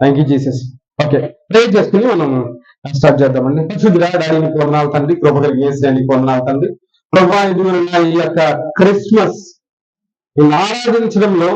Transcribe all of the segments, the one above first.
Thank you Jesus. Okay, ప్రే చేసుకుని మనం start చేద్దామండి. పరిశుద్ధుడా డాడీని పూర్ణాలు తండ్రి, కృప కలిగి యేసుని పూర్ణాలు తండ్రి. ప్రభా ఇదిగోనైనా ఈ యొక్క క్రిస్మస్ ఆరాధించడంలో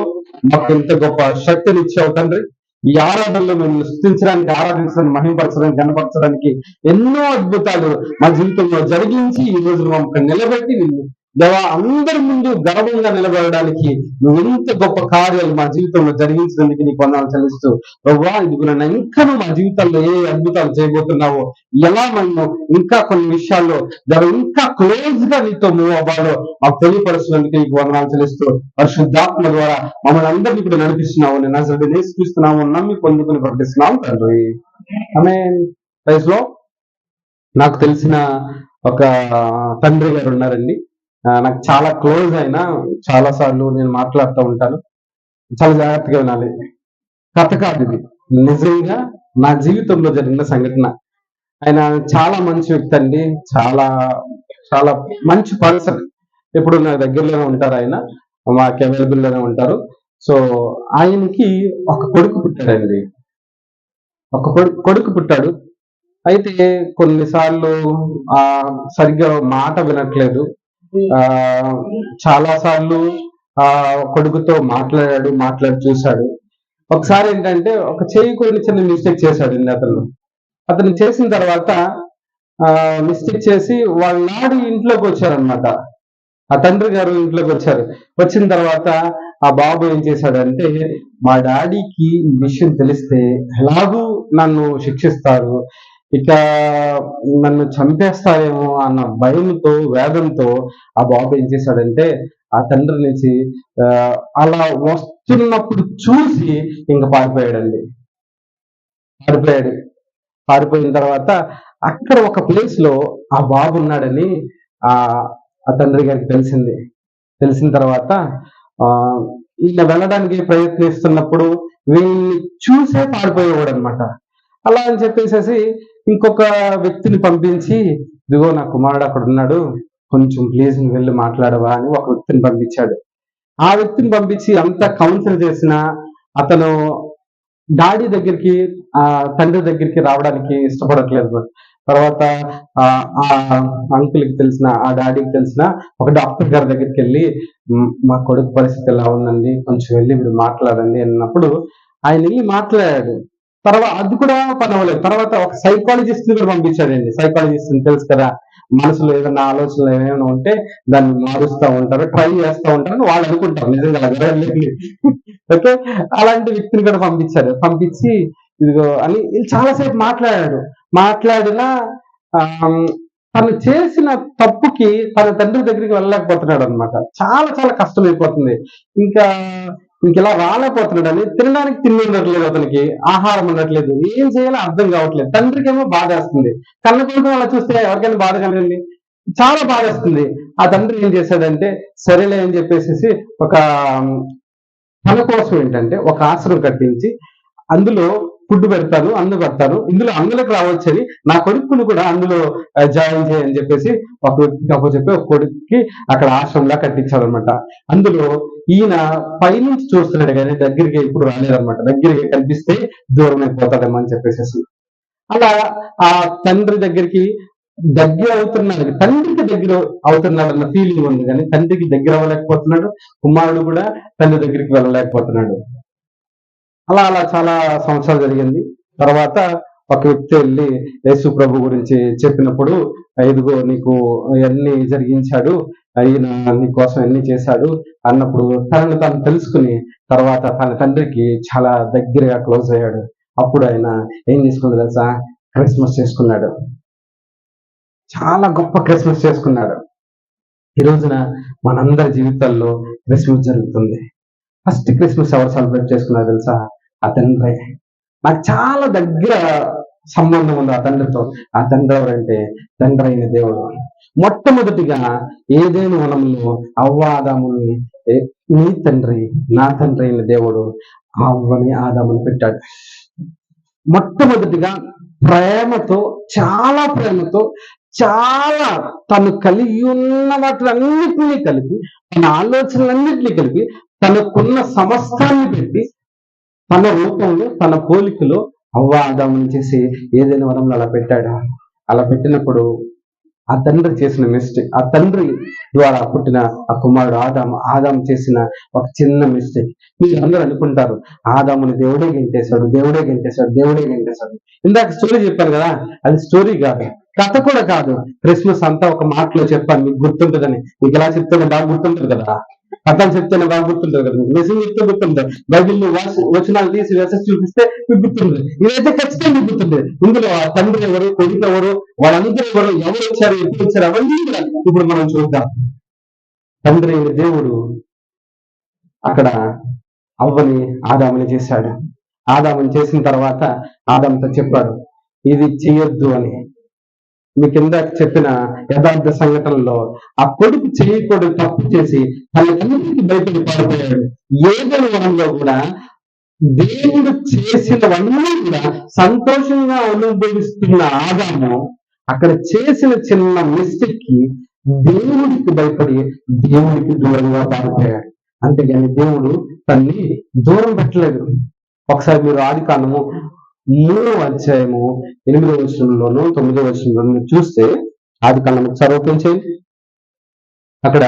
మాకు ఎంత గొప్ప శక్తిని ఇచ్చావు తండ్రి. ఈ ఆరాధనలో మేము స్థుతించడానికి, ఆరాధించడానికి, మహిమపరచడానికి, గణపరచడానికి ఎన్నో అద్భుతాలు మా జీవితంలో జరిగించి ఈ రోజు మమ్మల్ని నిలబెట్టి నిన్ను దేవా అందరి ముందు గర్వంగా నిలబడడానికి నువ్వు ఎంత గొప్ప కార్యాలు మా జీవితంలో జరిగించడానికి నీకు వందనాలు చెల్లిస్తూ ప్రభా ఇదిగునైనా ఇంకా మా జీవితాల్లో ఏ అద్భుతాలు చేయబోతున్నావో, ఎలా మేము ఇంకా కొన్ని విషయాల్లో ఇంకా క్లోజ్ గా నీతో మూవ్ అవ్వాలో మాకు తెలియపరుస్తున్నందుకు నీకు వందనాలు చెల్లిస్తూ పరిశుద్ధాత్మ ద్వారా మమ్మల్ని అందరినీ కూడా నడిపిస్తున్నావు. నేను అసలు నేర్పిస్తున్నాము, నమ్మి పొందుకుని ప్రకటిస్తున్నాము తండ్రి. ఆమేన్. ప్రైజ్ లో నాకు తెలిసిన ఒక తండ్రి గారు ఉన్నారండి. నాకు చాలా క్లోజ్ అయినా చాలా సార్లు నేను మాట్లాడుతూ ఉంటాను. చాలా జాగ్రత్తగా వినాలి. కథ కాదు ఇది, నిజంగా నా జీవితంలో జరిగిన సంఘటన. ఆయన చాలా మంచి వ్యక్తి అండి, చాలా చాలా మంచి పర్సన్. ఎప్పుడు నా దగ్గరలోనే ఉంటారు, ఆయన మాకు అవైలబుల్ లోనే ఉంటారు. సో ఆయనకి ఒక కొడుకు పుట్టాడండి. ఒక కొడుకు పుట్టాడు. అయితే కొన్నిసార్లు సరిగ్గా మాట వినట్లేదు. చాలా సార్లు కొడుకుతో మాట్లాడి చూశాడు. ఒకసారి ఏంటంటే ఒక చేయి కొన్ని చిన్న మిస్టేక్ చేశాడండి అతను చేసిన తర్వాత మిస్టేక్ చేసి వాళ్ళ నాడు ఇంట్లోకి వచ్చారనమాట. ఆ తండ్రి గారు ఇంట్లోకి వచ్చారు. వచ్చిన తర్వాత ఆ బాబు ఏం చేశాడంటే, మా డాడీకి ఈ విషయం తెలిస్తే ఎలాగూ నన్ను శిక్షిస్తారు, ఇక నన్ను చంపేస్తారేమో అన్న భయంతో, వేదంతో ఆ బాబు ఏం చేశాడంటే ఆ తండ్రి నుంచి అలా వస్తున్నప్పుడు చూసి ఇంక పారిపోయాడండి. పారిపోయిన తర్వాత అక్కడ ఒక ప్లేస్ లో ఆ బాబు ఉన్నాడని ఆ తండ్రి గారికి తెలిసిన తర్వాత ఈయన వెళ్ళడానికి ప్రయత్నిస్తున్నప్పుడు వీళ్ళని చూసే పారిపోయేవాడు అనమాట. అలా అని చెప్పేసి ఇంకొక వ్యక్తిని పంపించి, ఇదిగో నా కుమారుడు అక్కడ ఉన్నాడు, కొంచెం ప్లీజ్ నువ్వు వెళ్ళి మాట్లాడవా అని ఒక వ్యక్తిని పంపించాడు. ఆ వ్యక్తిని పంపించి అంతా కౌన్సిల్ చేసిన అతను డాడీ దగ్గరికి, తండ్రి దగ్గరికి రావడానికి ఇష్టపడట్లేదు. తర్వాత ఆ అంకుల్కి తెలిసిన, ఆ డాడీకి తెలిసిన ఒక డాక్టర్ గారి దగ్గరికి వెళ్ళి, మా కొడుకు పరిస్థితి ఎలా ఉందండి, కొంచెం వెళ్ళి మీరు మాట్లాడండి అన్నప్పుడు ఆయన వెళ్ళి మాట్లాడాడు. తర్వాత అది కూడా పని అవ్వలేదు. తర్వాత ఒక సైకాలజిస్ట్ ని కూడా పంపించాడండి. సైకాలజిస్ట్ తెలుసు కదా, మనసులో ఏదైనా ఆలోచనలు ఏమైనా ఉంటే దాన్ని మారుస్తూ ఉంటారు, ట్రై చేస్తూ ఉంటారు వాళ్ళు అనుకుంటారు, నిజంగా ఓకే. అలాంటి వ్యక్తిని కూడా పంపించి ఇదిగో అని చాలాసేపు మాట్లాడినా తను చేసిన తప్పుకి తన తండ్రి దగ్గరికి వెళ్ళలేకపోతున్నాడు అనమాట. చాలా చాలా కష్టమైపోతుంది. ఇంకెలా రాలేకపోతున్నాడని, తినడానికి తిండి ఉండట్లేదు, అతనికి ఆహారం ఉండట్లేదు, ఏం చేయాలో అర్థం కావట్లేదు. తండ్రికేమో బాధేస్తుంది. కన్న కొడుకు అలా చూస్తే ఎవరికైనా బాధ కలగండి, చాలా బాధేస్తుంది. ఆ తండ్రి ఏం చేశాడంటే సరేలే అని చెప్పేసి ఒక తన కోసం ఏంటంటే ఒక ఆశ్రమం కట్టించి అందులో ఫుడ్ పెడతాను, ఇందులో అందరికి రావచ్చని నా కొడుకును కూడా అందులో జాయిన్ చేయని చెప్పేసి ఒక వ్యక్తికి అప్పచెప్పి ఒక కొడుకుకి అక్కడ ఆశ్రమంలా కట్టించాడు అనమాట. అందులో ఈయన పైనుంచి చూస్తున్నాడు కానీ దగ్గరికి ఎప్పుడు రాలేదన్నమాట. దగ్గరికి కనిపిస్తే దూరం అయిపోతాడేమో అని చెప్పేసి అలా ఆ తండ్రి దగ్గరికి దగ్గర అవుతున్నాడు, తండ్రికి దగ్గర అవుతున్నాడు అన్న ఫీలింగ్ ఉంది కానీ తండ్రికి దగ్గర అవ్వలేకపోతున్నాడు. కుమారుడు కూడా తండ్రి దగ్గరికి వెళ్ళలేకపోతున్నాడు. అలా చాలా సంవత్సరాలు జరిగింది. తర్వాత ఒక వ్యక్తి వెళ్ళి యేసు ప్రభు గురించి చెప్పినప్పుడు, ఇదిగో నీకు ఎన్ని జరిగించాడు, ఆయన నీ కోసం ఎన్ని చేశాడు అన్నప్పుడు తనను తాను తెలుసుకుని తర్వాత తన తండ్రికి చాలా దగ్గరగా క్లోజ్ అయ్యాడు. అప్పుడు ఆయన ఏం చేసుకున్నాడు తెలుసా, క్రిస్మస్ చేసుకున్నాడు. చాలా గొప్ప క్రిస్మస్ చేసుకున్నాడు. ఈ రోజున మనందరి జీవితాల్లో క్రిస్మస్ జరుగుతుంది. ఫస్ట్ క్రిస్మస్ ఎవరు సెలబ్రేట్ చేసుకున్నారు తెలుసా, ఆ తండ్రి. నాకు చాలా దగ్గర సంబంధం ఉంది ఆ తండ్రితో. ఆ తండ్రి ఎవరంటే తండ్రి అయిన దేవుడు. మొట్టమొదటిగా ఏదేను వనంలో అవ్వ ఆదాముని నీ తండ్రి నా తండ్రి అయిన దేవుడు అవ్వని ఆదాముని పెట్టాడు. మొట్టమొదటిగా చాలా ప్రేమతో చాలా తను కలిగి ఉన్న వాటిలన్నింటినీ కలిపి, తన ఆలోచనలన్నింటినీ కలిపి, తనకున్న సమస్తాన్ని పెట్టి తన రూపంలో తన పోలికలో అవ్వ ఆదాముని చేసి ఏదైనా వరంలో అలా పెట్టాడు. అలా పెట్టినప్పుడు ఆ తండ్రి చేసిన మిస్టేక్, ఆ తండ్రి ద్వారా పుట్టిన ఆ కుమారుడు ఆదాము చేసిన ఒక చిన్న మిస్టేక్. మీరు అందరూ అనుకుంటారు ఆదాముని దేవుడే గెంటేశాడు, దేవుడే గెంటేశాడు, దేవుడే గెంటేశాడు. ఇందాక స్టోరీ చెప్పాను కదా, అది స్టోరీ కాదు, కథ కూడా కాదు. క్రిస్మస్ అంతా ఒక మాటలో చెప్పాను, మీకు గుర్తుంటుందని. మీకు ఎలా చెప్తానో బాగా గుర్తుంటుంది కదా, కథలు చెప్తేనే బాగా గుర్తుంటుంది కదా, మెసేజ్ చెప్తే గుర్తుంటుంది. బైబిల్లో వచనాలు తీసి మెసేజ్ చూపిస్తే మీకు గుర్తుంది. ఇదైతే ఖచ్చితంగా మీకు గుర్తుంది. ఇందులో ఆ తండ్రి ఎవరు, కొడుకు ఎవరు, వాళ్ళందరూ ఎవరు వచ్చారు, ఎప్పుడు వచ్చారు, అవన్నీ కూడా ఇప్పుడు మనం చూద్దాం. తండ్రి దేవుడు అక్కడ అవ్వని ఆదాముని చేశాడు. ఆదాముని చేసిన తర్వాత ఆదాముతో చెప్పాడు ఇది చేయొద్దు అని. మీ కింద చెప్పిన యథార్థ సంఘటనలో ఆ కొడుకు చేయకూడదు తప్పు చేసి తనకి బయటకు పారిపోయాడు. ఏదైనా వనంలో కూడా దేవుడు చేసినవన్నీ కూడా సంతోషంగా అనుభవిస్తున్న ఆదాము అక్కడ చేసిన చిన్న మిస్టేక్ కి దేవుడికి భయపడి దేవుడికి దూరంగా పారిపోయాడు. అంతేగాని దేవుడు తన్ని దూరం పెట్టలేదు. ఒకసారి మీరు ఆదికాండము 3వ అధ్యాయము 8వ వచనంలోను 9వ వచనంలోను మీరు చూస్తే, ఆదికాండం ఒకసారి ఓపెన్ చేయండి. అక్కడ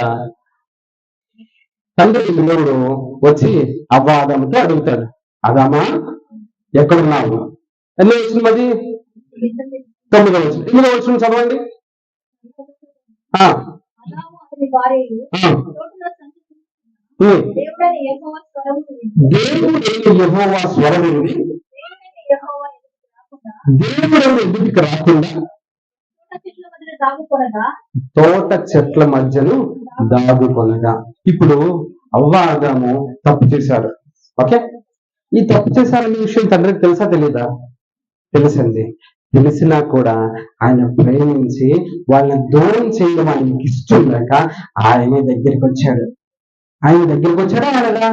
తండ్రి దేవుడు వచ్చి అవ్వ ఆదాముతో అడుగుతాడు, ఆదామా ఎక్కడున్నావు? ఎన్నో వచనం అది? 9వ వచనం. 8వ వచనం చదవండి. దేవుడు యెహోవా స్వరం విని దేవుడు ఎదుటికి రాకుండా తోట చెట్ల మధ్యను దాగుకొనగా. ఇప్పుడు అవ్వ ఆదాము తప్పు చేశాడు. ఓకే, ఈ తప్పు చేశారనే విషయం తండ్రికి తెలుసా తెలీదా? తెలిసింది. తెలిసినా కూడా ఆయన ప్రేమించి వాళ్ళని దూరం చేయడం ఆయనకి ఇష్టం లేక ఆయన దగ్గరికి వచ్చాడు. ఆయన దగ్గరికి వచ్చాడా అనగా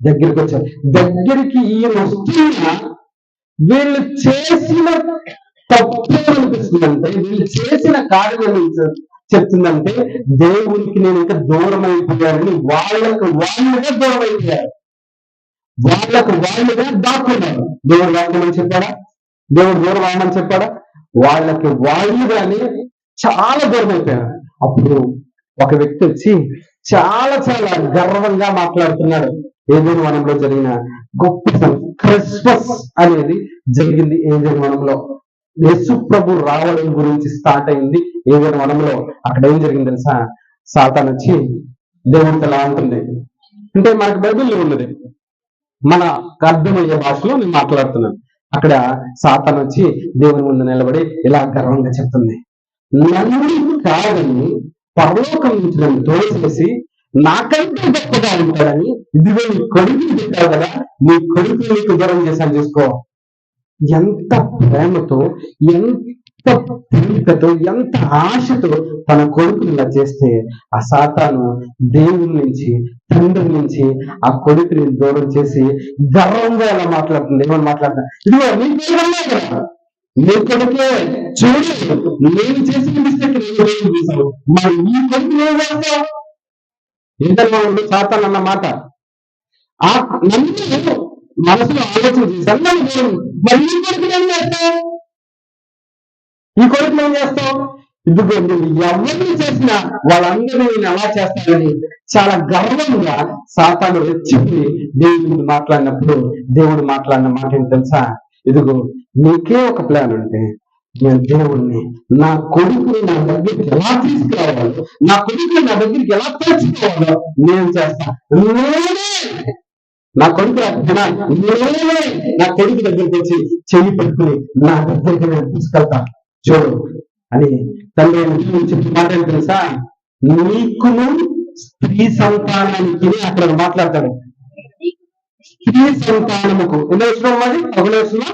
దగ్గరికి వచ్చాడు. దగ్గరికి ఈయన వస్తున్నా వీళ్ళు చేసిన తప్పు అనిపిస్తుందంటే, వీళ్ళు చేసిన కార్యం చెప్తుందంటే దేవునికి నేను ఇంకా దూరం అయిపోయారని వాళ్ళకు వాళ్ళుగా దూరం అయిపోయారు. వాళ్ళకు వాళ్ళుగా దాక్కున్నారు. దేవుడు దాక్కుమని చెప్పాడా? దేవుడు దూరం అవ్వమని చెప్పాడా? వాళ్ళకి వాళ్ళుగానే చాలా దూరం అయిపోయారు. అప్పుడు ఒక వ్యక్తి వచ్చి చాలా చాలా గర్వంగా మాట్లాడుతున్నాడు. ఏదైనా వనంలో జరిగిన గొప్ప క్రిస్మస్ అనేది జరిగింది. ఏదైనా వనంలో యేసు ప్రభు రావడం గురించి స్టార్ట్ అయింది. ఏదైనా వనంలో అక్కడ ఏం జరిగింది తెలుసా? సాతాను వచ్చి దేవుడితో ఎలా ఉంటుంది అంటే, మనకు బైబిల్లో ఉన్నది, మనకు అర్థమయ్యే భాషలో నేను మాట్లాడుతున్నాను. అక్కడ సాతాను వచ్చి దేవుని ముందు నిలబడి ఇలా గర్వంగా చెప్తుంది, నన్ను కాదని పరలోకం నుంచి నన్ను తోసేసి నాకంటే గొప్పగా ఉంటాడని, ఇదిగో నీ కొడుకుని పెట్టావు కదా, నీ కొడుకు నీకు దూరం చేశాను చూసుకో. ఎంత ప్రేమతో, ఎంత ప్రేమతో, ఎంత ఆశతో తన కొడుకుని ఇలా చేస్తే ఆ సాతాను దేవుడి నుంచి, తండ్రి నుంచి ఆ కొడుకుని దూరం చేసి గర్వంగా ఎలా మాట్లాడుతుంది. ఏమని మాట్లాడుతున్నా, ఇదిగో నీ కదా, నీ కొడుకే చూడు, నేను చేసిన మిస్టేక్ నేను చేశాను, మరి నీ కొడుకు ఏం చేస్తావు? ఏంటన్నా ఉండు సాతాను అన్న మాట. ఆ నన్ను మనసులో ఆలోచన చేశాను, మరి ఈ కొడుకుని ఏం చేస్తావు? ఈ కొడుకుని ఏం చేస్తావు? ఇదిగో నువ్వు ఎవరిని చేసినా వాళ్ళందరినీ నేను ఎలా చేస్తానని చాలా గర్వంగా సాతాను రెచ్చిపోయి దేవుడు మాట్లాడినప్పుడు, దేవుడు మాట్లాడిన మాట ఏంటి తెలుసా? ఇదిగో నీకే ఒక ప్లాన్ ఉంటే నేను దేవుణ్ణి, నా కొడుకుని నా దగ్గరికి ఎలా తీసుకురావాలో, నా కొడుకుని నా దగ్గరికి ఎలా తెచ్చుకోవాలో నేను చేస్తాను. నా కొడుకు నేనే నా కొడుకు దగ్గరికి వచ్చి చెయ్యి పట్టుకుని నా దగ్గరికి నేను తీసుకెళ్తా చూడు అని తండ్రి చెప్పిన మాట ఏంటి తెలుసా? నీకును స్త్రీ సంతానానికి అక్కడ మాట్లాడతాడు. స్త్రీ సంతానముకు ఎన్నో వచ్చిన మరి ఒకనే వచ్చినా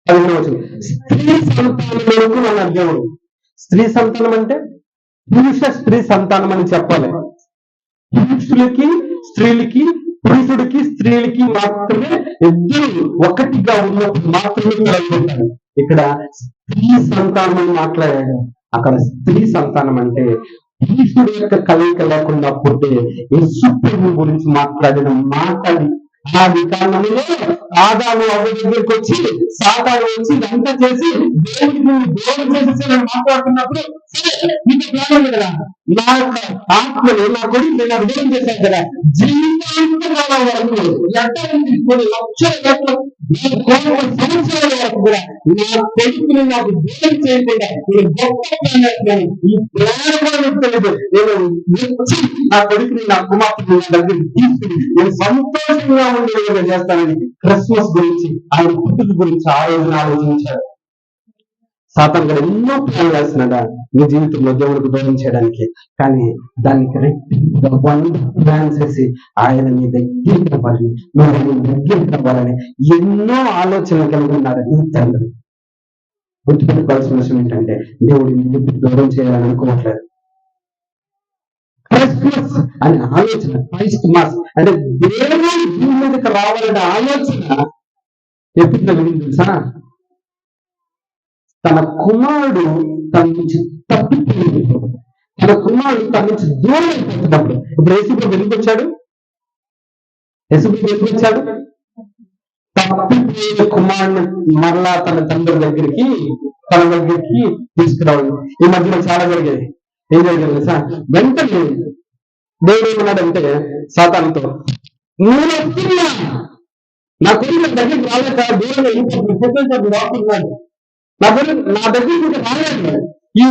15వ వచనం. స్త్రీ సంతానములకు అన్నాడు దేవుడు. స్త్రీ సంతానం అంటే పురుష స్త్రీ సంతానం అని చెప్పాలి. పురుషులకి స్త్రీలకి, పురుషుడికి స్త్రీలకి మాత్రమే ఇద్దరు ఒకటిగా ఉన్నప్పుడు మాత్రమే కలుగుతారు. ఇక్కడ స్త్రీ సంతానం అని మాట్లాడాడు. అక్కడ స్త్రీ సంతానం అంటే పురుషుడు యొక్క కలయిక లేకుండా పుట్టే యేసు ప్రభువు గురించి మాట్లాడిన మాట. ఆది కారణంలో ఆదాము అవ్వ దగ్గరికి వచ్చి సాతాను వచ్చి ఇదంతా చేసి దేవుడికి నువ్వు దూరం చేసేసి నేను మాట్లాడుతున్నప్పుడు సరే నీకు ప్లాన్ కదా, నా యొక్క ఆత్మని నా కొడుకు నాకు దూరం చేశాను కదా, జీవితాంతం వరకు ఎక్కడ కొన్ని లక్షల సంవత్సరాల వరకు కూడా నా కొడుకుని నాకు దూరం చేయకుండా నేను గొప్ప ప్లాన్ వేస్తున్నాను. ఈ ప్లాన్ కూడా నాకు తెలియదు. నేను వచ్చి నా కొడుకుని నా కుమార్తెని నా దగ్గర తీసుకుని నేను సంతోషంగా ఉండేలాగా చేస్తానని క్రిస్మస్ గురించి ఆయన పుట్టుక గురించి ఆ రోజున ఆలోచించాడు. సాతాను గారు ఎన్నో ప్లాన్ వేస్తున్నాడా నీ జీవితంలో దేవుడికి దూరం చేయడానికి, కానీ దానికి రెట్టింపుగా 100 ప్లాన్స్ వేసి ఆయన నీ దగ్గరికి అవ్వాలని, నువ్వు ఆయన దగ్గరికి అవ్వాలని ఎన్నో ఆలోచనలు కలిగి ఉన్నాడు నీ తండ్రి. గుర్తుపెట్టుకోవాల్సిన విషయం ఏంటంటే దేవుడు నిన్ను దూరం చేయాలని అనుకోవట్లేదు. క్రిస్మస్ అనే ఆలోచన, క్రైస్ట్ మాస్ అంటే దేవుడు భూమి మీదకి రావాలనే ఆలోచన ఎప్పుడు కలిగింది తెలుసా? తన కుమారుడు తన నుంచి తప్పిపోయినప్పుడు, తన కుమారుడు తన నుంచి దూరం అయిపోతున్నప్పుడు. ఇప్పుడు యేసుప్రభు ఎందుకు వచ్చాడు? యేసుప్రభు ఎందుకు వచ్చాడు? తప్పిపోయిన కుమారుని మరలా తన తండ్రి దగ్గరికి తీసుకురావడం. ఈ మధ్యలో చాలా జరిగేది. ఏం జరిగింది తెలుసా? వెంటనే దేవుడు ఏమన్నాడంటే సాతానుతో, నేను వస్తున్నా, నా కొడుకు దగ్గరికి రాలేక దూరంగా ఇంకొక రాకున్నాడు, నా దగ్గరికి రాలేదు. ఈ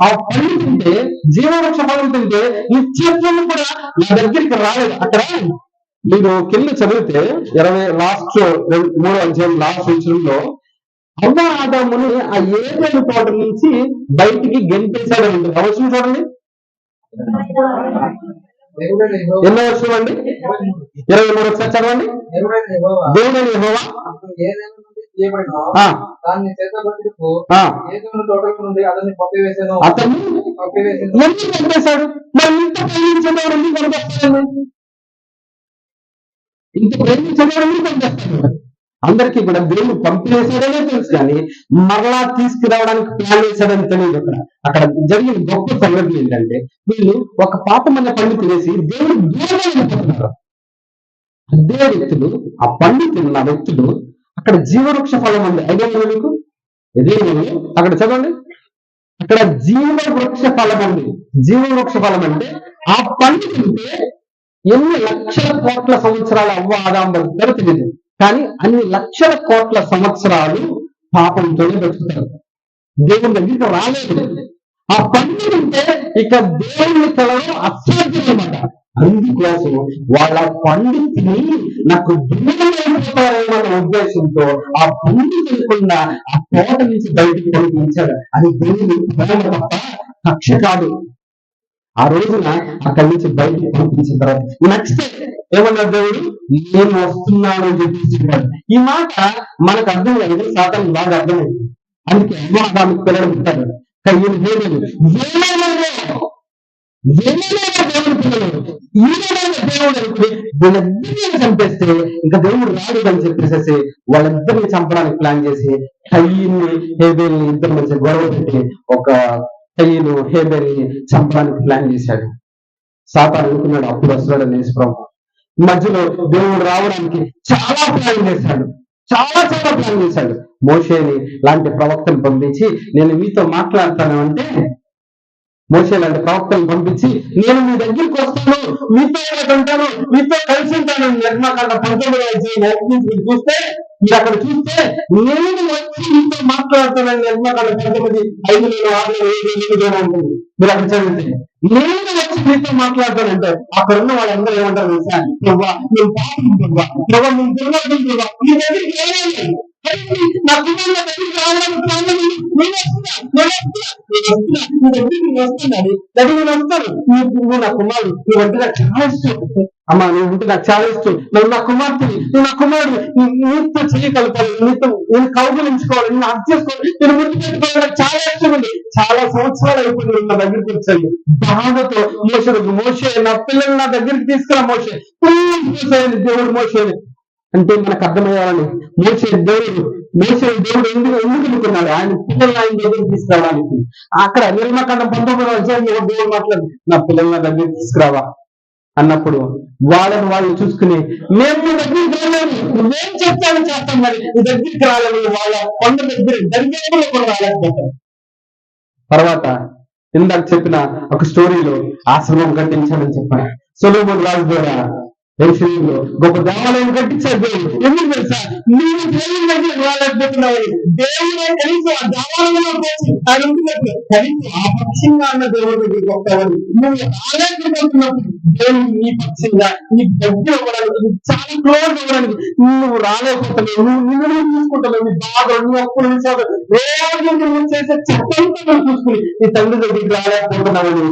ఆ పళ్ళు తింటే, జీవవృక్ష ఫలం తింటే నిత్యత్వం కూడా నా దగ్గరికి రాలేదు. అక్కడ మీరు కింద చదివితే 3వ అధ్యాయం లాస్ట్ సంవత్సరంలో అవ్వ ఆదాముని ఆ ఏదైనా తోట నుంచి బయటికి గెంటేశాడని ఉంది. అవసరం చూడండి, ఎన్నో వర్షం అండి? 23 ఒకసారి చదవండి. దేవుడైన యెహోవా అతన్ని ఎందుకు చంపేశాడు? మరి ఇంత ప్రేమించేవాడు ఎందుకు కనిపిస్తాడు? ఇంత ప్రేమించేవాడు ఎందుకు కనిపిస్తాడు? అందరికీ కూడా దేవుడు పంపివేశాడనే తెలుసు, కానీ మరలా తీసుకురావడానికి ప్లాన్ వేశాడని తెలియదు. అక్కడ జరిగిన గొప్ప సంగతి ఏంటంటే, వీళ్ళు ఒక పాపమైన పండు తినేసి దేవుడు దూరంగా వెళ్ళిపోతున్నారు. అదే వ్యక్తులు, ఆ పండు తిన్న వ్యక్తులు అక్కడ జీవవృక్ష ఫలం ఉంది. ఐడియా మీకు? ఇదే అక్కడ చదవండి, అక్కడ జీవవృక్ష ఫలం ఉంది. జీవవృక్ష ఫలం అంటే ఆ పండు తింటే ఎన్ని లక్షల కోట్ల సంవత్సరాలు అవ్వ ఆదాము బతుకుతారో తెలియదు, కానీ అన్ని లక్షల కోట్ల సంవత్సరాలు పాపంతోనే బతుకుతారు. దేవుని దగ్గరికి రాలేదు. ఆ పండు తింటే ఇక దేవుని కలవడం అసాధ్యం అన్నమాట. అందుకోసం వాళ్ళ పండు తిని నాకు దూరమైపోతారేమో అనే ఉద్దేశంతో ఆ పండు తినకుండా ఆ తోట నుంచి బయటికి పంపించాడు. అది దేవుని ప్రేమ తప్ప కక్ష కాదు. ఆ రోజున అక్కడి నుంచి బయటికి పంపించిన తర్వాత నెక్స్ట్ ఏమన్నారు? దేవుడు నేను వస్తున్నాను అని చెప్పేసి. ఈ మాట మనకు అర్థం లేదు, సాతాను బాగా అర్థమైంది. అందుకే అమ్మ పిల్లలు ఉంటారు, కయ్యూరు దేవుడు దేవుడు పిల్లలు దేవుడు వీళ్ళిద్దరిని చంపేస్తే ఇంకా దేవుడు రాడు అని చెప్పేసేసి వాళ్ళిద్దరిని చంపడానికి ప్లాన్ చేసి కయ్యూని హేబేల్ని ఇద్దరు మధ్య గొడవ పెట్టి ఒక కయ్యూను హేబేల్ని చంపడానికి ప్లాన్ చేశాడు. సాతాను అనుకున్నాడు అప్పుడు వస్తున్నాడు యేసుప్రభు. మధ్యలో దేవుడు రావడానికి చాలా ప్లాన్ చేశాడు. మోషేని లాంటి ప్రవక్తను పంపించి నేను మీతో మాట్లాడతాను అంటే, మోషే లాంటి ప్రవక్తను పంపించి నేను మీ దగ్గరికి వస్తాను, మీతో ఉంటాను, మీతో కలిసి ఉంటాను. నిర్మాకాండ 19వ అధ్యాయం చూస్తే మీరు అక్కడ చూస్తే నేను వచ్చి మీతో మాట్లాడతానని నిర్మాకాండ 19, 5, 6, 7, 8 ఉంటుంది. మీరు అక్కడ చదివితే నేను వచ్చి మీతో మాట్లాడతానంటే అక్కడ ఉన్న వాళ్ళందరూ ఏమంటారు తెలుసా? నువ్వా నువ్వు పాపంటువ్వా, నువ్వు నువ్వు దుర్మార్గుడువా, నీ దగ్గరికి రావాలి, నా కుటుంబంలో దగ్గరికి రావడానికి వస్తున్నాను, దగ్గర వస్తాను, నువ్వు నా కుమారుడు, నువ్వంటే నాకు చాలా ఇష్టం అమ్మా, నువ్వుంటే నాకు చాలా ఇష్టం, నువ్వు నా కుమార్తెని, నువ్వు నా కుమారుడు, నీతో చేయగలుగుతాను, నీతో నేను కౌగులించుకోవాలి, నేను అర్థం చేసుకోవాలి, నేను ముందు పెట్టుకోవాలి, నాకు చాలా ఇష్టం ఉంది. చాలా సంవత్సరాలు అయిపోయింది నా దగ్గరికి వచ్చాను బాధతో. మోషే నా పిల్లలు నా దగ్గరికి తీసుకురా మోషే, దేవుడు మోషేని అంటే మనకు అర్థమయ్యాలని మోషే దేవుడు ఎందుకు అనుకున్నాడు ఆయన పిల్లల్ని ఆయన దగ్గరికి తీసుకురావడానికి. అక్కడ నిర్మాకాండం 19వ అధ్యాయంలో దేవుడు మాట్లాడు, నా పిల్లల్ని నా దగ్గరికి తీసుకురావా, అన్నప్పుడు వాళ్ళని వాళ్ళు చూసుకుని మేము మీ దగ్గరికి రాలేము, నువ్వేం చెప్తాను చేస్తాం, మరి నీ దగ్గరికి రాలేము, వాళ్ళ కొండ దగ్గర దర్యాలో కూడా రాలేకపోతాం. తర్వాత ఇందాక చెప్పిన ఒక స్టోరీలో ఆశ్రమం కట్టించాడని చెప్పాను. సొలొమోను రాజు ద్వారా యెరూషలేములో గొప్ప దేవాలయం కట్టించాడు దేవుడు. ఎందుకు తెలుసా? నీవు దేవుని దగ్గరికి రాలేకపోతున్నావు. దేవుడే కనీసం ఆ దేవాలయంలో ఆయన ఉంటున్నట్లు కనీసం ఆ పక్షంగా అన్న దేవుడి దగ్గరికి వస్తావని నువ్వు రాలేకపోతున్నప్పుడు దేవుడు నీ పక్షంగా నీ దగ్గర అవ్వడానికి, చాలా క్లోజ్ అవ్వడానికి నువ్వు రాలేకపోతున్నావు. నువ్వు చూసుకుంటున్నావు, నీ బాధ నువ్వు అప్పుడు రోజు నువ్వు చేసే చట్టంతో చూసుకుని నీ తండ్రి దగ్గరికి రాలేకపోతున్నావని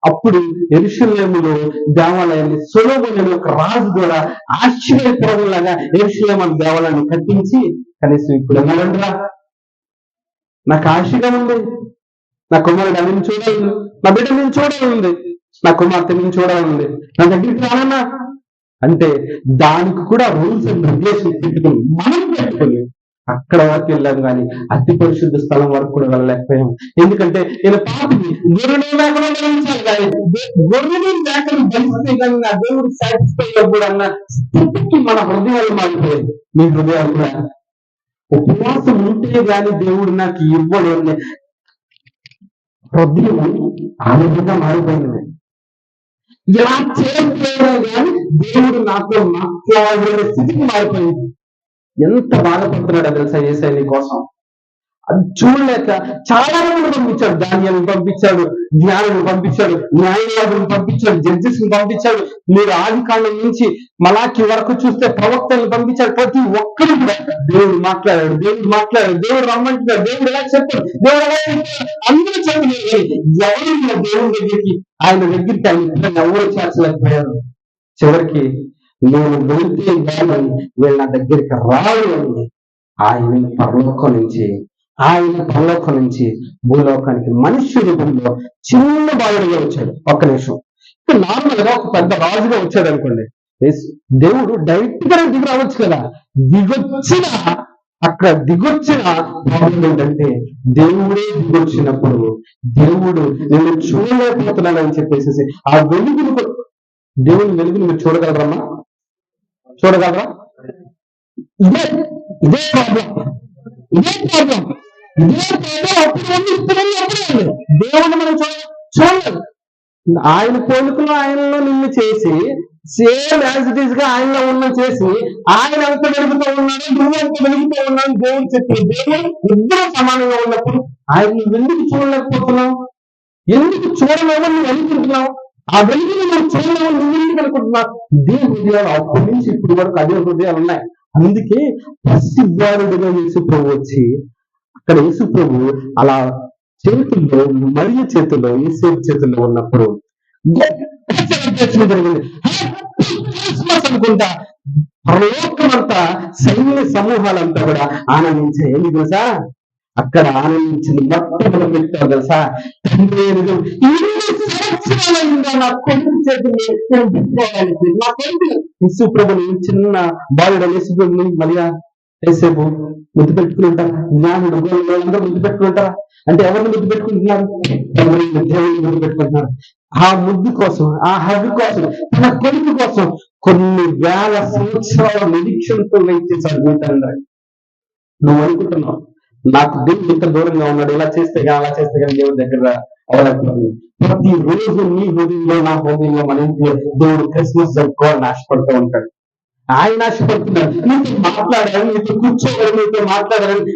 అప్పుడు యెరూషలేములో దేవాలయాన్ని సొలొమోను అనే ఒక రాజు కూడా ఆశ్చర్యకరంలాగా యెరూషలేము దేవాలయాన్ని కట్టించి కనీసం ఇప్పుడు ఎన్నాడంటరా నాకు ఆశగా ఉంది, నా కుమారుడు అన్ని చూడాలి, నా బిడ్డ నేను చూడాలి, నా కుమార్తె నేను చూడాలి, నా దగ్గరికి రానన్నా అంటే దానికి కూడా రూల్స్ అండ్ రెగ్యులేషన్ పెట్టుకుని మనం పెట్టుకుని అక్కడ వరకు వెళ్ళాం కానీ అతి పరిశుద్ధ స్థలం వరకు కూడా వెళ్ళలేకపోయాం. ఎందుకంటే నేను పాపని గొర్రెలు మేకలు బలించాలి కానీ గొర్రెలు మేకలు బలిస్తే కానీ నా దేవుడు సాటిస్ఫై అవ్వడు అన్న స్థితికి మన హృదయాలు మారిపోయాయి. మీ హృదయాలు కూడా ఉపవాసం ఉంటే గాని దేవుడు నాకు ఇవ్వడు అనే హృదయం ఆ విధంగా మారిపోయింది. ఇలా చేయకపోయినా కానీ దేవుడు నాతో మాట్లాడే స్థితికి మారిపోయింది. ఎంత బాధపడుతున్నాడో తెలుసా యేసయ్య నీ కోసం. అది చూడలేక చాలా మంది పంపించాడు. దానియేలును పంపించాడు, జ్ఞానులను పంపించాడు, న్యాయవాదులను పంపించాడు, జడ్జెస్ ని పంపించాడు. మీరు ఆది కాండం నుంచి మలాకి వరకు చూస్తే ప్రవక్తలను పంపించాడు. ప్రతి ఒక్కరు కూడా దేవుడు మాట్లాడాడు, దేవుడు రమ్మంటున్నాడు, దేవుడు ఎలా చెప్పాడు, దేవుడు ఎలా చెప్పాడు, అందరూ చెప్పలేదు. ఎవరు దేవుడి దగ్గరికి ఆయన దగ్గరికి ఆయన ఎవరు చేర్చలేకపోయారు. చివరికి నేను వెళ్తే కానీ వీళ్ళ నా దగ్గరికి రాడు అని ఆయన పరలోకం నుంచి భూలోకానికి మనుష్య రూపంలో చిన్న బాలుడిగా వచ్చాడు. ఒక్క నిమిషం. నార్మల్ గా ఒక పెద్ద రాజుగా వచ్చాడు అనుకోండి, దేవుడు డైరెక్ట్ గా దిగి రావచ్చు కదా. దిగొచ్చిన ప్రాబ్లం ఏంటంటే దేవుడే దిగొచ్చినప్పుడు దేవుడు నేను చూడలేకపోతున్నానని చెప్పేసి ఆ వెలుగును, దేవుని వెలుగును మీరు చూడగలరమ్మా? చూడగలరా? ఇదే ప్రాబ్లం. దేవుడిని మనం చూడలేదు. ఆయన పోలికలో ఆయనలో నిన్ను చేసి సేమ్ యాజ్ ఇట్ ఈస్ గా ఆయనలో ఉన్న చేసి ఆయన ఎంత వెలుగుతూ ఉన్నాడు, నువ్వు ఎంత వెలుగుతూ ఉన్నావు దేవుడు చెప్పి దేవుడు ఇద్దరు సమానంగా ఉన్నప్పుడు ఆయన నువ్వు ఎందుకు చూడలేకపోతున్నావు? ఎందుకు చూడలేమో నువ్వు అనుకుంటున్నావు? ఆ వెలుగుని నువ్వు చూడలేమో నువ్వు ఎందుకు అనుకుంటున్నావు? ఇదే హృదయాలు అప్పటి నుంచి ఇప్పటి వరకు అదే హృదయాలు ఉన్నాయి. అందుకే పసిబాలుడుగా యేసుప్రభు వచ్చి అక్కడ యేసుప్రభు అలా చేతుల్లో, మరియ చేతుల్లో, యేసేపు చేతుల్లో ఉన్నప్పుడు జరిగింది. అనుకుంటా పరలోకమంతా సైన్య సమూహాలంతా కూడా ఆనందించాయి. ఏంటి తెలుసా? అక్కడ ఆనందించింది మొట్టమొదటి పెట్టారు తెలుసా? తండ్రి నా కొడుకు చేతుల్లో పెట్టుకోవడానికి నా కొడుకు యేసుప్రభుని చిన్న బాలుడు యేసుప్రభుని మరియా యేసేపు ముద్దు పెట్టుకుని ఉంటారా? జ్ఞానుడు వాళ్ళందరూ ముద్దు పెట్టుకుని ఉంటారా? అంటే ఎవరిని ముద్దు పెట్టుకుంటున్నారు? దేవుని ముద్దు పెట్టుకుంటున్నారు. ఆ ముద్దు కోసం, ఆ హగ్గు కోసం, తన కొడుకు కోసం కొన్ని వేల సంవత్సరాల నిరీక్షణతో వెయిట్ చేశారు మీ తండ్రి. నువ్వు అనుకుంటున్నావు నాకు దేవుడు ఇంత దూరంగా ఉన్నాడు, ఇలా చేస్తే కానీ అలా చేస్తే కానీ దేవుడి దగ్గర అవలేకపోతుంది. ప్రతి రోజు నీ హృదయంలో, నా హృదయంలో, మన ఇంట్లో దేవుడు క్రిస్మస్ జరుపుకోవాలని ఆశపడుతూ ఉంటాడు. ఆయన ఆశపడుతున్నాడు నీతో మాట్లాడాలని, నీతో కూర్చోవాలని, నీతో మాట్లాడాలని,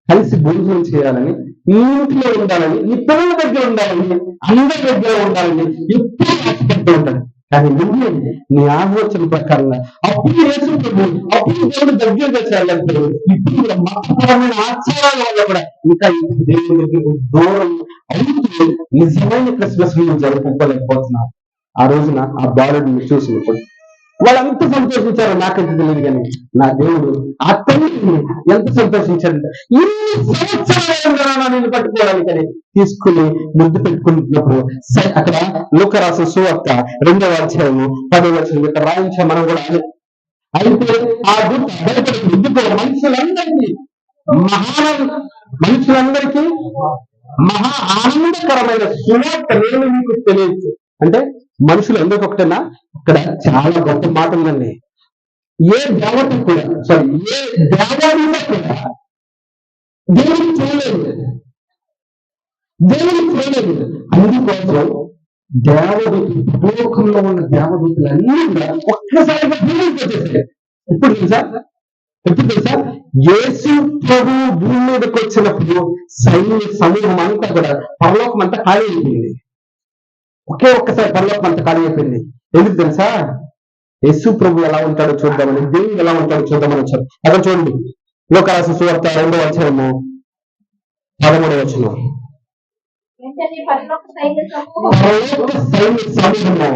కలిసి భోజనం చేయాలని, నీ ఇంట్లో ఉండాలని, నీ పిల్లల దగ్గర ఉండాలని, అందరి దగ్గర ఉండాలని ఎప్పుడు ఆశపడుతూ ఉంటాడు. కానీ నువ్వే నీ ఆలోచన ప్రకారంగా అప్పుడు యేసుప్రభు అప్పుడు దేవుడు దగ్గరగా చేయాలంటారు. ఇప్పుడు కూడా మతపరమైన ఆచారాల వల్ల కూడా ఇంకా దేవుని దగ్గర దూరం అవుతూ నిజమైన క్రిస్మస్ ని జరుపుకోలేకపోతున్నాం. ఆ రోజున ఆ బాలుడిని చూసినప్పుడు వాళ్ళంత సంతోషించారో నాకైతే తెలియదు, కానీ నా దేవుడు ఆ తండ్రిని ఎంత సంతోషించారంటే ఇన్ని సంవత్సరాలు నేను పట్టుకోవడానికని తీసుకుని ముద్దు పెట్టుకుంటున్నప్పుడు అక్కడ లూకా రాసిన సువార్త 2వ అధ్యాయము 10వ వచనం ఇక్కడ రాయించా మనం కూడా. అయితే ఆ దూత భయపడి మనుషులందరికీ మహా ఆనందకరమైన సువార్త నేను మీకు తెలియచ్చు. అంటే మనుషులు ఎందుకు ఒకటేనా? ఇక్కడ చాలా గొప్ప మాట ఉందండి. ఏ దేవత కూడా ఏ దేవాలయంలో కూడా దేవుని చూడలేదు, దేవుని చూడలేదు. అందుకోసం భూలోకంలో ఉన్న దేవదూతలన్నీ కూడా ఒక్కసారిగా భూమికి వచ్చేసాయి. ఎప్పుడు తెలుసా యేసు ప్రభు భూమి మీదకి వచ్చినప్పుడు సైన్య సమూహం అంతా కూడా పరలోకం అంతా ఖాళీ అయిపోయింది. ఒక్కసారి పరలోకం అంతా ఖాళీ అయిపోయింది. ఎందుకు తెలుసా? యేసు ప్రభు ఎలా ఉంటాడో చూద్దామని, దేవుడు ఎలా ఉంటాడో చూద్దామని వచ్చారు. అక్కడ చూడండి, లోకాసు సువార్త 2వ అధ్యాయము 13వ వచనం. పరలోక సైన్య సమూహము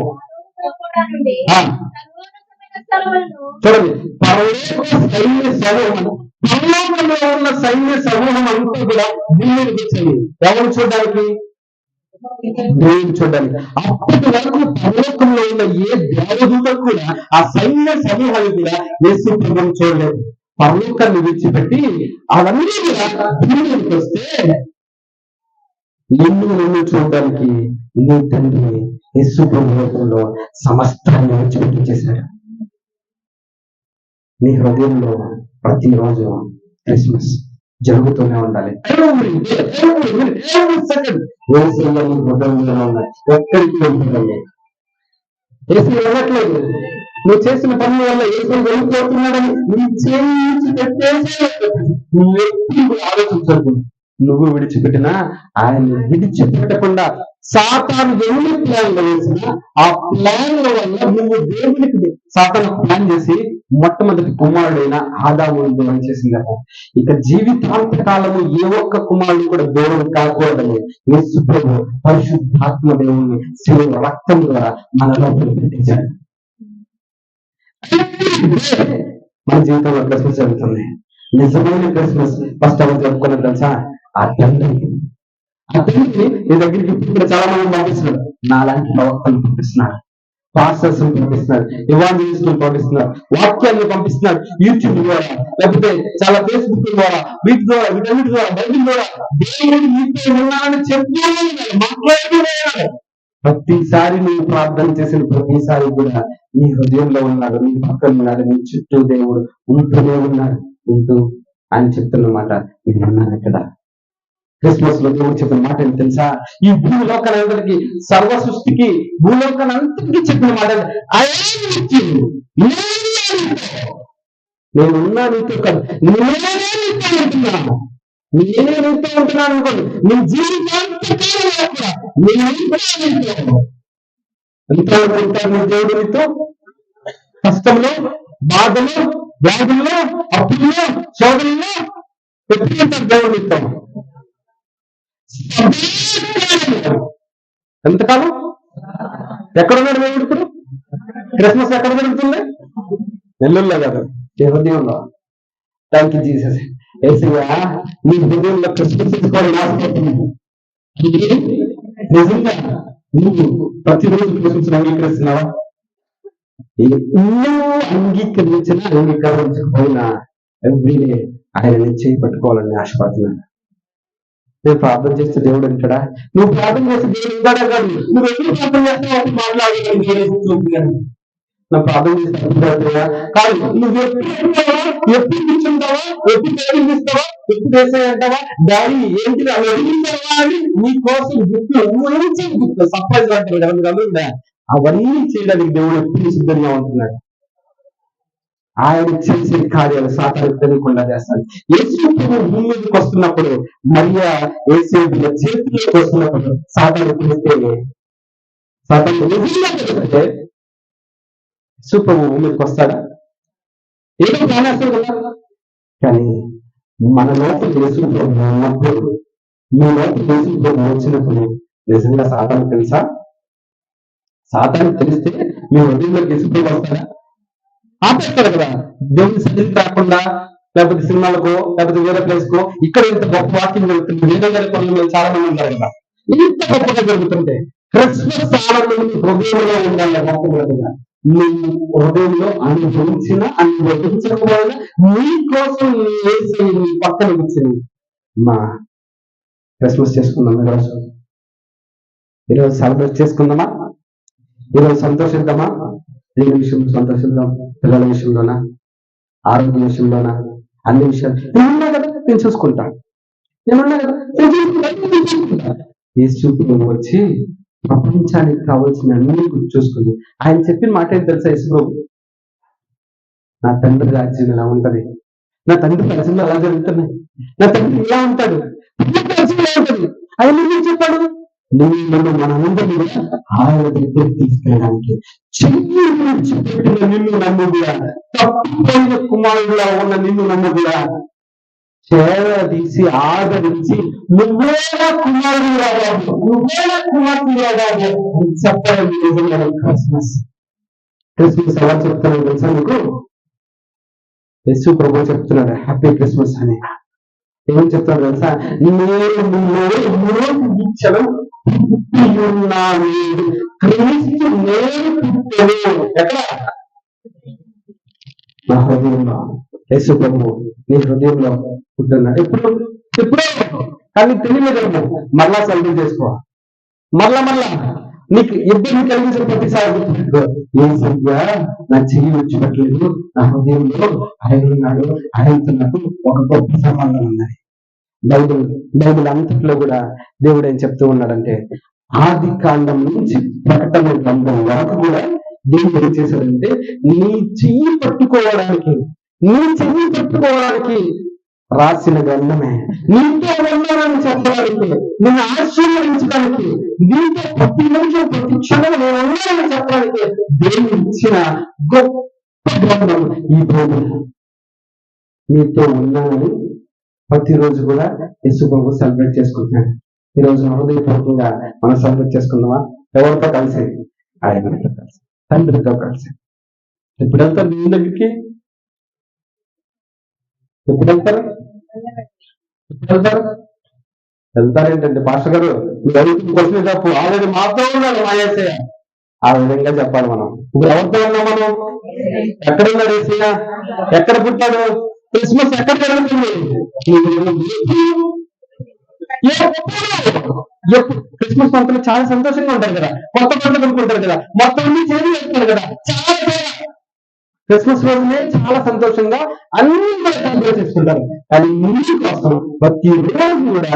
చూడండి, పరలోక సైన్య సమూహము, పరలోకంలో ఉన్న సైన్య సమూహం అంతా కూడా భూమికి వచ్చింది. ఎవరు చూడడానికి? దేవుడు చూడడానికి. అప్పటి వరకు పరలోకంలో ఉన్న ఏ దేవదూతలు కూడా ఆ సైన్య సమూహాలు కూడా యేసు ప్రభువును చూడలేదు. పరలోకాన్ని విడిచిపెట్టి అవన్నీ కూడా భూమికి వస్తే నిన్ను చూడడానికి నీ తండ్రి యేసు ప్రభువులో సమస్తాన్ని విడిచిపెట్టించేశాడు. నీ హృదయంలో ప్రతిరోజు క్రిస్మస్ జరుగుతూనే ఉండాలి. హృదయంలో ఉన్నాయి, ఎక్కడికి వెళ్తుందండి. ఏసీ వెళ్ళట్లేదు. నువ్వు చేసిన పనుల వల్ల ఏసీ వెళ్ళిపోతున్నాడని నీ చేయించి పెట్టేసి నువ్వు ఎప్పుడు ఆలోచించదు. నువ్వు విడిచిపెట్టినా ఆయన విడిచిపెట్టకుండా సాతాను ఎన్ని ప్లాన్లు వేసినా ఆ ప్లాన్ల వల్ల నువ్వు దేవునికి సాతాను ప్లాన్ చేసి మొట్టమొదటి కుమారుడైన ఆదామును దూరం చేసింది. ఇక జీవితాంత కాలము ఏ ఒక్క కుమారుడు కూడా దూరం కాకూడదని యేసు ప్రభువు పరిశుద్ధాత్మ దేవుని శిలువ రక్తం ద్వారా మనలో పెట్టించాడు. మన జీవితంలో క్రిస్మస్ జరుగుతుంది. నిజమైన క్రిస్మస్ ఫస్ట్ ఎవరు జరుపుకున్నది తెలుసా? ఆ తండ్రి. నీ దగ్గరికి ఇప్పుడు చాలా మంది పంపిస్తున్నాడు. నాలాంటి ప్రవక్తలు పంపిస్తున్నాడు, పాస్టర్స్ పంపిస్తున్నాడు, ఎవాంజలిస్టులు పంపిస్తున్నారు, వాక్యాన్ని పంపిస్తున్నాడు, యూట్యూబ్ ద్వారా, లేకపోతే చాలా ఫేస్బుక్ ద్వారా, వీటన్నిటి ద్వారా, బైబిల్ ద్వారా దేవుడు మీతో ఉన్నాడని మాట్లాడుతూనే ఉన్నాడు. ప్రతిసారి నువ్వు ప్రార్థన చేసిన ప్రతిసారి కూడా నీ హృదయంలో ఉన్నాడు, నీ పక్కన ఉన్నాడు, నీ చుట్టూ దేవుడు ఉంటూనే ఉన్నాడు. ఆయన చెప్తున్నమాట, నేనున్నాను ఇక్కడ. క్రిస్మస్ లో దేవుడు చెప్పిన మాట ఏంటి తెలుసా? ఈ భూలోకాలందరికీ, సర్వ సృష్టికి, భూలోకాలందరికీ చెప్పిన మాట, నేనున్నా నీతో కాదు, నేనే నీతో ఉంటున్నాను అనుకోండి. నీ జీవితాంతా ఎంతవరకు ఉంటారు నీ దేవుడు నీతో? కష్టంలో, బాధలో, వ్యాధుల్లో, అప్పుల్లో, శోధనలో ఎప్పుడు ఉంటారు దేవుడు నీతో? ఎంతకాలం? ఎక్కడున్నాడు దేవుడు ఇప్పుడు? క్రిస్మస్ ఎక్కడ జరుగుతుంది? నెల్లూరులో కాదు, హృదయంలో. Thank you Jesus. ఏసయ్యా, నీ హృదయంలో క్రిస్మస్ నిజంగా నువ్వు ప్రతిరోజు క్రిస్మస్ అంగీకరిస్తున్నావా? ఎన్నో అంగీకరించకపోయినా ఎవ్రీడే ఆయన చేయి పట్టుకోవాలని ఆశపడుతున్నాను. నేను ప్రార్థన చేస్తే దేవుడు అంటాడా? నువ్వు ప్రార్థన చేస్తే దేవుడు ఉంటాడా? కాదు, నువ్వు ఎప్పుడు ప్రార్థన చేస్తావు మాట్లాడాలి. నా ప్రార్థన చేస్తే అర్థమవుతుందా? కాదు, నువ్వు ఎప్పుడు కూర్చుంటావా, ఎప్పుడు ప్రయత్నిస్తావా, ఎప్పుడు వేసాయంటావా, డాడీ ఏంటి అవి అడిగింటావా అని నీ కోసం గిఫ్ట్లు ఊహించి గిఫ్ట్లు సర్ప్రైజ్ అంటారు కదా, మీకు అందరుందా? అవన్నీ చేయడానికి దేవుడు ఎప్పుడు సిద్ధంగా ఉంటున్నాడు. ఆయన చేసే కార్యాలు సాతాను తెలియకుండా చేస్తాడు. యేసు భూమి మీదకి వస్తున్నప్పుడు, మరియా యేసు చేతిలోకి వస్తున్నప్పుడు సాతాను పిలిస్తే, సాతాను నిజంగా యేసు భూమి మీదకి వస్తాడా? ఏదో కానేస్తాడు కదా. కానీ మన లోపల యేసు ఉన్నప్పుడు, మీ లోపల యేసు వచ్చినప్పుడు నిజంగా సాతాను తెలుసా? సాతాను తెలిస్తే మీ హృదయంలోకి యేసు వస్తాడా? ఆపేస్తారు కదా. దేవుని సన్నిధికి రాకుండా, లేకపోతే సినిమాలకో, లేకపోతే వేరే ప్లేస్ కో, ఇక్కడ ఇంత గొప్ప వాక్యం జరుగుతుంది, వేరే వేరే పనులు చాలా మంది ఉన్నారు కదా, ఇంత గొప్పగా జరుగుతుంటే క్రిస్మస్ ఆనందం హృదయంలో ఉండాలి. గొప్పగా నువ్వు హృదయంలో అనుభవించకపోయినా నీ కోసం వేసి నీ పక్కన కూర్చొని మా క్రిస్మస్ చేసుకుందాం, ఈరోజు సెలబ్రేట్ చేసుకుందామా? ఈరోజు సంతోషిద్దామా? దేని విషయంలో సంతోషిద్దాం? పిల్లల విషయంలోనా, ఆరోగ్య విషయంలోనా, అన్ని విషయాలు నేనున్నా కదా, నేను చూసుకుంటా, నేనున్నా కదా, నేను చూసుకుంటా. యేసు ప్రభు వచ్చి ప్రపంచానికి కావాల్సిన అన్ని చూసుకుంది. ఆయన చెప్పిన మాట ఏం తెలుసా? యేసు ప్రభు, నా తండ్రి రాజ్యం ఇలా ఉంటది, నా తండ్రి రాజ్యంలో అలా జరుగుతున్నాయి, నా తండ్రి ఇలా ఉంటాడు, రాజ్యం ఇలా ఉంటది. ఆయన ఏం చెప్పాడు? నిన్ను మనందరినీ ఆయన దగ్గరికి తీసుకెళ్ళడానికి చెయ్యి విడిచిపెట్టిన నిన్ను నమ్ముగా, తప్పిపోయిన కుమారుడులా ఉన్న నిన్ను నమ్ముగా చేరదీసి ఆదరించి నువ్వేలా కుమారుడుగా కాదు, నువ్వేలా కుమార్తెగా కాదు అని చెప్పడం నిజంగా క్రిస్మస్. క్రిస్మస్ ఎలా చెప్తానో తెలుసా మీకు? యేసు ప్రభు చెప్తున్నాడు హ్యాపీ క్రిస్మస్ అని. ఏమని చెప్తాడు తెలుసా? క్రీస్తు నేను పుట్టెను. ఎక్కడ? నా హృదయంలో. యేసు ప్రభు నీ హృదయంలో పుట్టున్నాడు. ఎప్పుడో కానీ తెలియలేదు. మరలా సెలబ్రేట్ చేసుకో, మరలా నీకు ఇబ్బంది కలిగించిన ప్రతిసారి ఏ సంఖ్య నా చెయ్యి విడిచిపెట్టలేదు, నా హృదయంలో ఆయన ఉన్నాడు, ఆయనతో నాకు ఒక గొప్ప సంబంధం ఉన్నది. బైబిల్ అంతట్లో కూడా దేవుడు ఏం చెప్తూ ఉన్నాడంటే, ఆది కాండం నుంచి ప్రకటన గ్రంథం వరకు కూడా దేవుడు ఏం చేశాడంటే, నీ చెయ్యి పట్టుకోవడానికి రాసిన గ్రంథమే. నీతో ఉన్నానని చెప్పడానికి, నిన్ను ఆశీర్వదించడానికి, నీతో ప్రతి నిమిషం ప్రతి క్షణం నేను ఉన్నానని చెప్పడానికి దేవుడు ఇచ్చిన గొప్ప గ్రంథం ఈ బైబిల్. నీతో ఉన్నానని ప్రతిరోజు కూడా యేసు ప్రభు సెలబ్రేట్ చేసుకుంటున్నాడు. ఈరోజు హృదయపూర్వకంగా మనం సెలబ్రేట్ చేసుకుందామా? ఎవరితో కలిసి? ఆయనతో కలిసి, తండ్రితో కలిసి. ఎప్పుడు వెళ్తారు దేవుని దగ్గరికి? ఎప్పుడు వెళ్తారు? వెళ్తారేంటంటే పాస్టర్ గారు మీరు క్వశ్చన్ తప్పు, ఆల్రెడీ మాతో ఉన్నాడు మా యేసయ్య. ఆ విధంగా చెప్పాలి మనం. ఇప్పుడు ఎవరితో ఉన్నాం మనం? ఎక్కడున్నాడు యేసయ్య? ఎక్కడ పుట్టాడు? క్రిస్మస్ ఎక్కడ జరుగుతుంది? క్రిస్మస్ పంటలు చాలా సంతోషంగా ఉంటారు కదా, కొత్త పంటలు కొనుక్కుంటారు కదా, మొత్తం అన్ని చేసి వెళ్తారు కదా. చాలా క్రిస్మస్ రోజునే చాలా సంతోషంగా అన్ని సెలబ్రేట్ చేసుకుంటారు. కానీ ముందు కోసం ప్రతి రోజు కూడా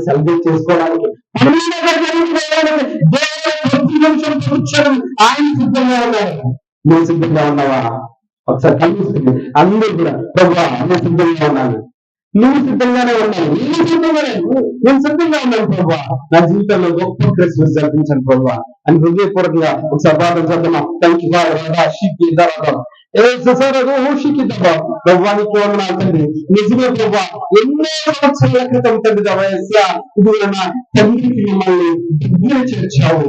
సెలబ్రేట్ చేసుకోవడానికి ఆయన సిద్ధంగా ఉన్నారు. నువ్వు సిద్ధంగా ఉన్నావా? ఒకసారి కనిపిస్తుంది అందరూ కూడా, ప్రభా నేను సిద్ధంగా ఉన్నాను, నువ్వు సిద్ధంగానే ఉన్నావు, నేను సిద్ధంగా ఉన్నాను ప్రభా, నా జీవితంలో గొప్ప క్రిస్మస్ జరిపించాను ప్రభా అని హృదయపూర్వకంగా ఒకసారి ప్రార్థన చేద్దామా? నిజమే ప్రభా, ఎన్నో సంవత్సరాల క్రితం తండ్రి నా తండ్రికి మిమ్మల్ని దగ్గర చేర్చావు,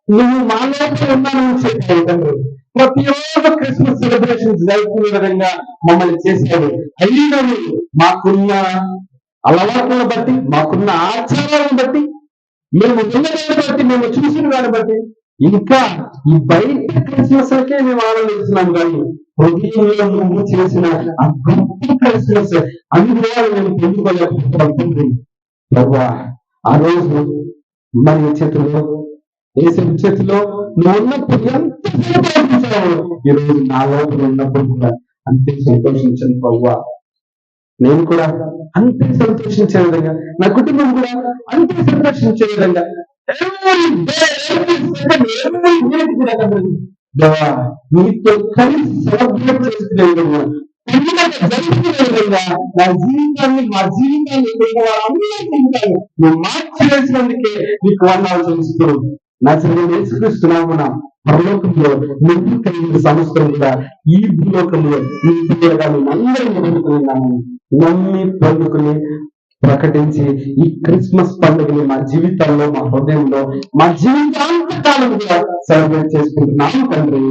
నువ్వు మా లోపల ఉన్నానని చెప్పావు తండ్రి. ప్రతిరోజు క్రిస్మస్ సెలబ్రేషన్స్ జరుపుకునే విధంగా మమ్మల్ని చేశాడు. అయినా మాకున్న అలవాట్లను బట్టి, మాకున్న ఆచారాలను బట్టి, మేము విన్నదాన్ని బట్టి, మేము చూసిన దాన్ని బట్టి ఇంకా ఈ బయట క్రిస్మస్లకే మేము ఆనందిస్తున్నాం. కానీ హృదయంలో నువ్వు చేసిన ఆ గొప్ప క్రిస్మస్ అనుభవాలు మేము పొందుకోలేకపోతుంది. ఆ రోజు మన చేతుల్లో, యేసు చేతిలో నువ్వు ఉన్నప్పుడు ఎంత సంతోషించావు, ఈరోజు నా లోపల ఉన్నప్పుడు కూడా అంతే సంతోషించాను ప్రభువా. నేను కూడా అంతే సంతోషించే విధంగా, నా కుటుంబం కూడా అంతే సంతోషించే విధంగా నీతో కలిసి సెలబ్రేట్ చేసుకునే విధంగా, జరుపుకునే విధంగా నా జీవితాన్ని, మా జీవితాన్ని నువ్వు మార్చివేసినందుకే నీకు వందనాలు చెల్లిస్తూ నజరేయుడైన యేసుక్రీస్తునామమున పరలోకంలో నువ్వు కలిగిన సంవత్సరం కూడా ఈ భూలోకంలో నీ పిల్లలుగా మేమందరం నమ్మి పొందుకుని ప్రకటించి ఈ క్రిస్మస్ పండుగని మా జీవితాల్లో, మా హృదయంలో, మా జీవితాంతకాలం కూడా సెలబ్రేట్ చేసుకుంటున్నాము తండ్రి.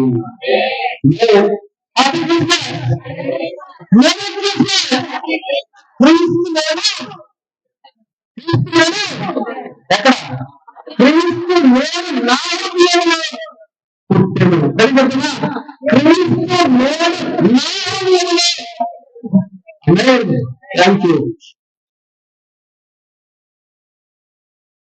క్రీస్తు నేను నా హృదయంలో పుట్టెను. క్రీస్తు నేను నా హృదయంలో. Thank you.